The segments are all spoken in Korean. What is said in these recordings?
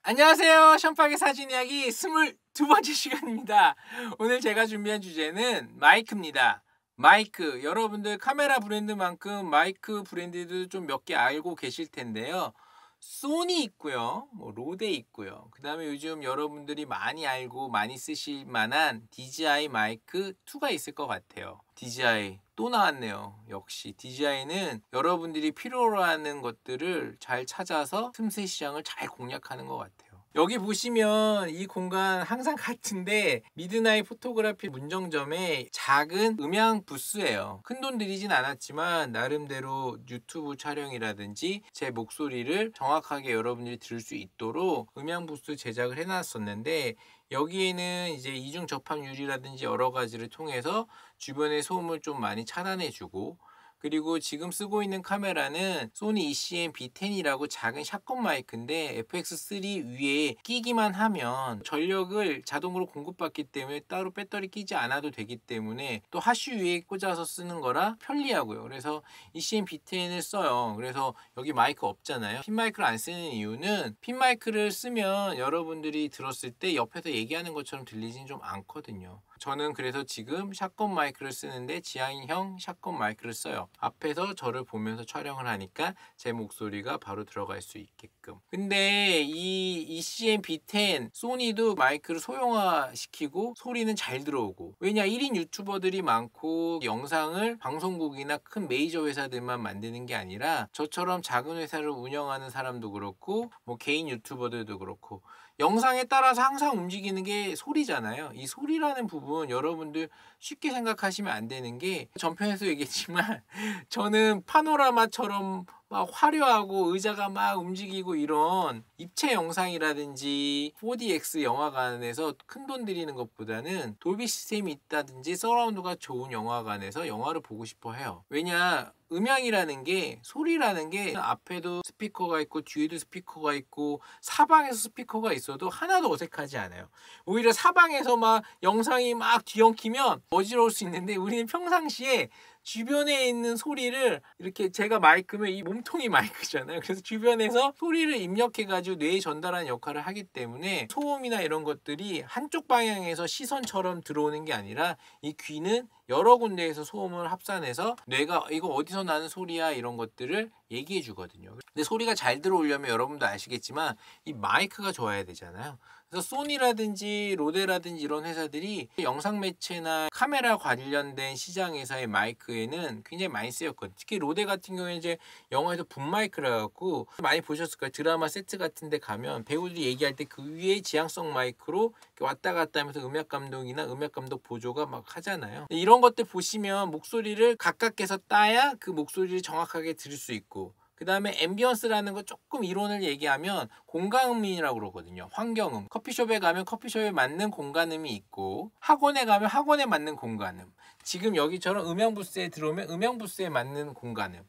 안녕하세요. 션팍의 사진 이야기 22번째 시간입니다. 오늘 제가 준비한 주제는 마이크입니다. 마이크, 여러분들 카메라 브랜드만큼 마이크 브랜드도 좀 몇 개 알고 계실 텐데요. 소니 있고요. 로데 있고요. 그 다음에 요즘 여러분들이 많이 알고 많이 쓰실 만한 DJI 마이크 2가 있을 것 같아요. DJI 또 나왔네요. 역시 DJI는 여러분들이 필요로 하는 것들을 잘 찾아서 틈새 시장을 잘 공략하는 것 같아요. 여기 보시면 이 공간 항상 같은데 미드나잇 포토그래피 문정점의 작은 음향 부스예요. 큰돈 들이진 않았지만 나름대로 유튜브 촬영이라든지 제 목소리를 정확하게 여러분들이 들을 수 있도록 음향 부스 제작을 해놨었는데, 여기에는 이제 이중 접합유리라든지 여러 가지를 통해서 주변의 소음을 좀 많이 차단해주고, 그리고 지금 쓰고 있는 카메라는 소니 ECM B10이라고 작은 샷건 마이크인데 FX3 위에 끼기만 하면 전력을 자동으로 공급받기 때문에 따로 배터리 끼지 않아도 되기 때문에 또 하슈 위에 꽂아서 쓰는 거라 편리하고요. 그래서 ECM B10을 써요. 그래서 여기 마이크 없잖아요. 핀 마이크를 안 쓰는 이유는 핀 마이크를 쓰면 여러분들이 들었을 때 옆에서 얘기하는 것처럼 들리진 좀 않거든요. 저는 그래서 지금 샷건 마이크를 쓰는데 지향형 샷건 마이크를 써요. 앞에서 저를 보면서 촬영을 하니까 제 목소리가 바로 들어갈 수 있게끔. 근데 이 ECM B10 소니도 마이크를 소형화시키고 소리는 잘 들어오고, 왜냐 1인 유튜버들이 많고 영상을 방송국이나 큰 메이저 회사들만 만드는 게 아니라 저처럼 작은 회사를 운영하는 사람도 그렇고 개인 유튜버들도 그렇고 영상에 따라서 항상 움직이는 게 소리잖아요. 이 소리라는 부분 여러분들 쉽게 생각하시면 안 되는 게, 전편에서 얘기했지만 저는 파노라마처럼 막 화려하고 의자가 막 움직이고 이런 입체 영상이라든지 4DX 영화관에서 큰돈 들이는 것보다는 돌비 시스템이 있다든지 서라운드가 좋은 영화관에서 영화를 보고 싶어 해요. 왜냐, 음향이라는 게, 소리라는 게 앞에도 스피커가 있고 뒤에도 스피커가 있고 사방에서 스피커가 있어도 하나도 어색하지 않아요. 오히려 사방에서 막 영상이 막 뒤엉키면 어지러울 수 있는데, 우리는 평상시에 주변에 있는 소리를 이렇게, 제가 마이크면 이 몸통이 마이크잖아요. 그래서 주변에서 소리를 입력해가지고 뇌에 전달하는 역할을 하기 때문에 소음이나 이런 것들이 한쪽 방향에서 시선처럼 들어오는 게 아니라 이 귀는 여러 군데에서 소음을 합산해서 뇌가 이거 어디서 나는 소리야 이런 것들을 얘기해 주거든요. 근데 소리가 잘 들어오려면 여러분도 아시겠지만 이 마이크가 좋아야 되잖아요. 그래서 소니라든지 로데라든지 이런 회사들이 영상 매체나 카메라 관련된 시장에서의 마이크에는 굉장히 많이 쓰였거든요. 특히 로데 같은 경우에 이제 영화에서 붐 마이크라 갖고 많이 보셨을 거예요. 드라마 세트 같은 데 가면 배우들이 얘기할 때 그 위에 지향성 마이크로 왔다 갔다 하면서 음악 감독이나 음악 감독 보조가 막 하잖아요. 이런 것들 보시면 목소리를 가깝게서 따야 그 목소리를 정확하게 들을 수 있고, 그 다음에 앰비언스라는 거 조금 이론을 얘기하면 공간음이라고 그러거든요. 환경음. 커피숍에 가면 커피숍에 맞는 공간음이 있고, 학원에 가면 학원에 맞는 공간음. 지금 여기처럼 음향 부스에 들어오면 음향 부스에 맞는 공간음.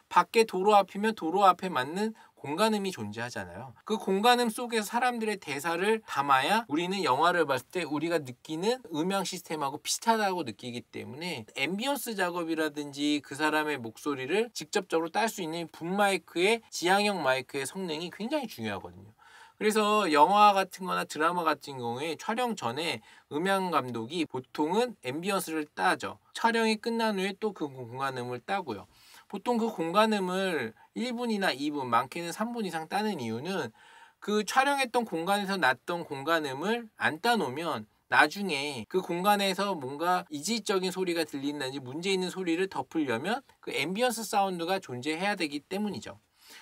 밖에 도로 앞이면 도로 앞에 맞는 공간음이 존재하잖아요. 그 공간음 속에서 사람들의 대사를 담아야 우리는 영화를 봤을 때 우리가 느끼는 음향 시스템하고 비슷하다고 느끼기 때문에 앰비언스 작업이라든지 그 사람의 목소리를 직접적으로 딸 수 있는 붐 마이크의 지향형 마이크의 성능이 굉장히 중요하거든요. 그래서 영화 같은 거나 드라마 같은 경우에 촬영 전에 음향 감독이 보통은 앰비언스를 따죠. 촬영이 끝난 후에 또 그 공간음을 따고요. 보통 그 공간음을 1분이나 2분, 많게는 3분 이상 따는 이유는 그 촬영했던 공간에서 났던 공간음을 안 따놓으면 나중에 그 공간에서 뭔가 이질적인 소리가 들린다든지 문제 있는 소리를 덮으려면 그 앰비언스 사운드가 존재해야 되기 때문이죠.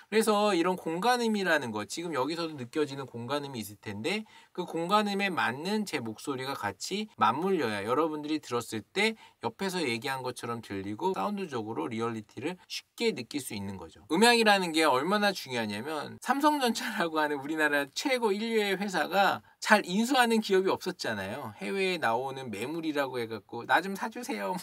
그래서 이런 공간음이라는 거, 지금 여기서도 느껴지는 공간음이 있을 텐데 그 공간음에 맞는 제 목소리가 같이 맞물려야 여러분들이 들었을 때 옆에서 얘기한 것처럼 들리고 사운드적으로 리얼리티를 쉽게 느낄 수 있는 거죠. 음향이라는 게 얼마나 중요하냐면, 삼성전자라고 하는 우리나라 최고 인류의 회사가 잘 인수하는 기업이 없었잖아요. 해외에 나오는 매물이라고 해갖고 나 좀 사주세요,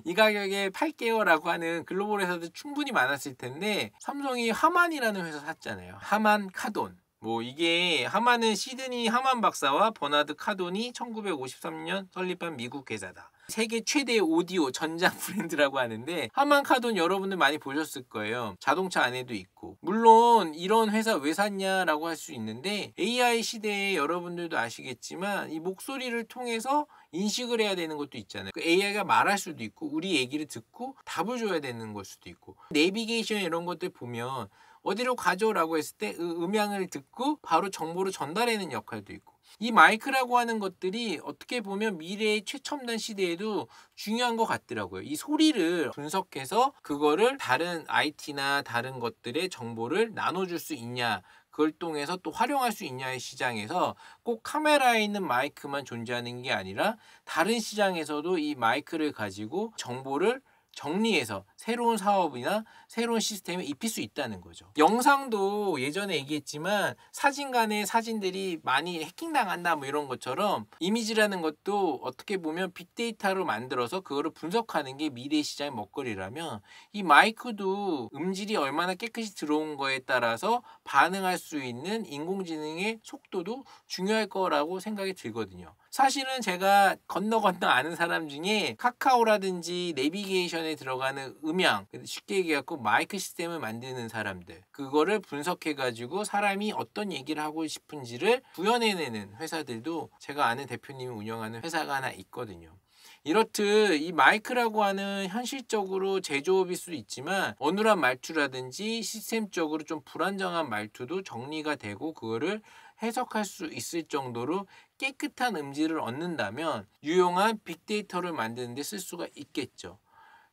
이 가격에 팔게요 라고 하는 글로벌 회사도 충분히 많았을 텐데, 삼성이 하만이라는 회사 샀잖아요. 하만 카돈. 이게 하만은 시드니 하만 박사와 버나드 카돈이 1953년 설립한 미국 회사다. 세계 최대의 오디오 전장 브랜드라고 하는데 하만카돈 여러분들 많이 보셨을 거예요. 자동차 안에도 있고. 물론 이런 회사 왜 샀냐라고 할 수 있는데 AI 시대에 여러분들도 아시겠지만 이 목소리를 통해서 인식을 해야 되는 것도 있잖아요. 그 AI가 말할 수도 있고 우리 얘기를 듣고 답을 줘야 되는 걸 수도 있고 내비게이션 이런 것들 보면 어디로 가죠라고 했을 때 음향을 듣고 바로 정보를 전달하는 역할도 있고 이 마이크라고 하는 것들이 어떻게 보면 미래의 최첨단 시대에도 중요한 것 같더라고요. 이 소리를 분석해서 그거를 다른 IT나 다른 것들의 정보를 나눠줄 수 있냐 그걸 통해서 또 활용할 수 있냐의 시장에서 꼭 카메라에 있는 마이크만 존재하는 게 아니라 다른 시장에서도 이 마이크를 가지고 정보를 정리해서 새로운 사업이나 새로운 시스템에 입힐 수 있다는 거죠. 영상도 예전에 얘기했지만 사진 간의 사진들이 많이 해킹당한다 뭐 이런 것처럼 이미지라는 것도 어떻게 보면 빅데이터로 만들어서 그거를 분석하는 게 미래의 시장의 먹거리라면 이 마이크도 음질이 얼마나 깨끗이 들어온 거에 따라서 반응할 수 있는 인공지능의 속도도 중요할 거라고 생각이 들거든요. 사실은 제가 건너 아는 사람 중에 카카오라든지 내비게이션에 들어가는 음향, 쉽게 얘기해갖고 마이크 시스템을 만드는 사람들, 그거를 분석해가지고 사람이 어떤 얘기를 하고 싶은지를 구현해내는 회사들도 제가 아는 대표님이 운영하는 회사가 하나 있거든요. 이렇듯 이 마이크라고 하는 현실적으로 제조업일 수도 있지만 어눌한 말투라든지 시스템적으로 좀 불안정한 말투도 정리가 되고 그거를 해석할 수 있을 정도로 깨끗한 음질을 얻는다면 유용한 빅데이터를 만드는 데 쓸 수가 있겠죠.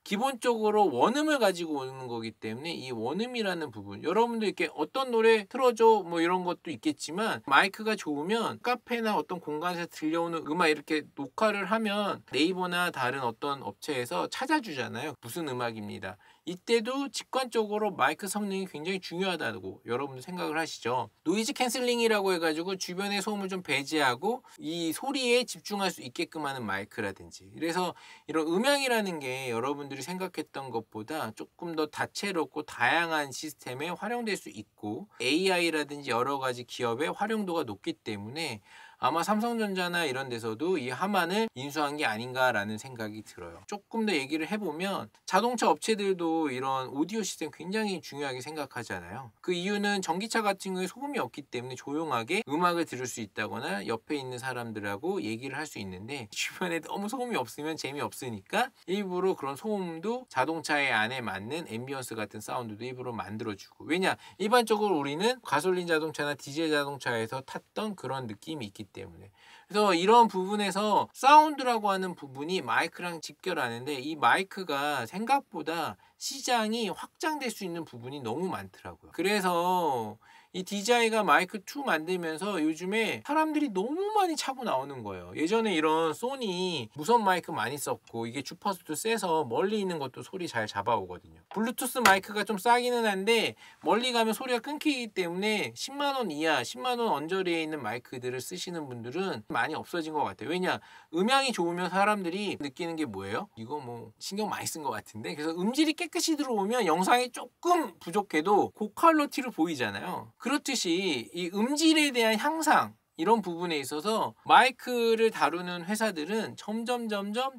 기본적으로 원음을 가지고 오는 거기 때문에 이 원음이라는 부분 여러분들 이렇게 어떤 노래 틀어줘 뭐 이런 것도 있겠지만 마이크가 좋으면 카페나 어떤 공간에서 들려오는 음악 이렇게 녹화를 하면 네이버나 다른 어떤 업체에서 찾아주잖아요. 무슨 음악입니다. 이때도 직관적으로 마이크 성능이 굉장히 중요하다고 여러분들 생각을 하시죠. 노이즈 캔슬링이라고 해가지고 주변의 소음을 좀 배제하고 이 소리에 집중할 수 있게끔 하는 마이크라든지 그래서 이런 음향이라는 게 여러분들이 생각했던 것보다 조금 더 다채롭고 다양한 시스템에 활용될 수 있고 AI라든지 여러 가지 기업의 활용도가 높기 때문에 아마 삼성전자나 이런 데서도 이 하만을 인수한 게 아닌가라는 생각이 들어요. 조금 더 얘기를 해보면 자동차 업체들도 이런 오디오 시스템 굉장히 중요하게 생각하잖아요. 그 이유는 전기차 같은 경우에 소음이 없기 때문에 조용하게 음악을 들을 수 있다거나 옆에 있는 사람들하고 얘기를 할 수 있는데 주변에 너무 소음이 없으면 재미없으니까 일부러 그런 소음도 자동차의 안에 맞는 앰비언스 같은 사운드도 일부러 만들어주고 왜냐? 일반적으로 우리는 가솔린 자동차나 디젤 자동차에서 탔던 그런 느낌이 있기 때문에 그래서 이런 부분에서 사운드라고 하는 부분이 마이크랑 직결하는데 이 마이크가 생각보다 시장이 확장될 수 있는 부분이 너무 많더라고요. 그래서 이 DJI가 마이크 2 만들면서 요즘에 사람들이 너무 많이 차고 나오는 거예요. 예전에 이런 소니 무선 마이크 많이 썼고 이게 주파수도 세서 멀리 있는 것도 소리 잘 잡아오거든요. 블루투스 마이크가 좀 싸기는 한데 멀리 가면 소리가 끊기기 때문에 10만 원 이하, 10만 원 언저리에 있는 마이크들을 쓰시는 분들은 많이 없어진 것 같아요. 왜냐? 음향이 좋으면 사람들이 느끼는 게 뭐예요? 이거 뭐 신경 많이 쓴 것 같은데 그래서 음질이 깨끗이 들어오면 영상이 조금 부족해도 고퀄리티로 보이잖아요. 그렇듯이 이 음질에 대한 향상 이런 부분에 있어서 마이크를 다루는 회사들은 점점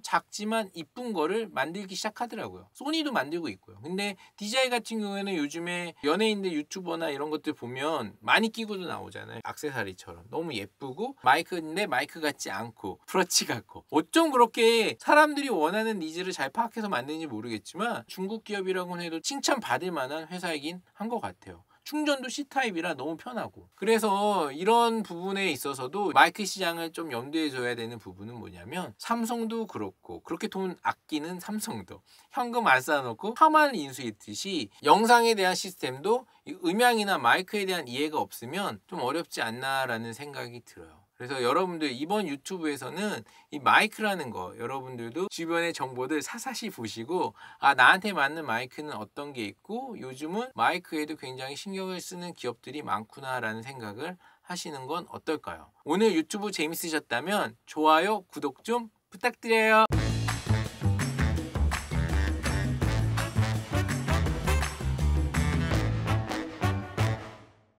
작지만 이쁜 거를 만들기 시작하더라고요. 소니도 만들고 있고요. 근데 DJI 같은 경우에는 요즘에 연예인들 유튜버나 이런 것들 보면 많이 끼고도 나오잖아요. 액세서리처럼 너무 예쁘고 마이크인데 마이크 같지 않고 브러치 같고 어쩜 그렇게 사람들이 원하는 니즈를 잘 파악해서 만드는지 모르겠지만 중국 기업이라고 해도 칭찬받을 만한 회사이긴 한 것 같아요. 충전도 C타입이라 너무 편하고 그래서 이런 부분에 있어서도 마이크 시장을 좀 염두에 둬야 되는 부분은 뭐냐면 삼성도 그렇고 그렇게 돈 아끼는 삼성도 현금 안 쌓아놓고 하만을 인수했듯이 영상에 대한 시스템도 음향이나 마이크에 대한 이해가 없으면 좀 어렵지 않나라는 생각이 들어요. 그래서 여러분들 이번 유튜브에서는 이 마이크라는 거 여러분들도 주변의 정보들 사사시 보시고 아 나한테 맞는 마이크는 어떤 게 있고 요즘은 마이크에도 굉장히 신경을 쓰는 기업들이 많구나라는 생각을 하시는 건 어떨까요? 오늘 유튜브 재밌으셨다면 좋아요, 구독 좀 부탁드려요.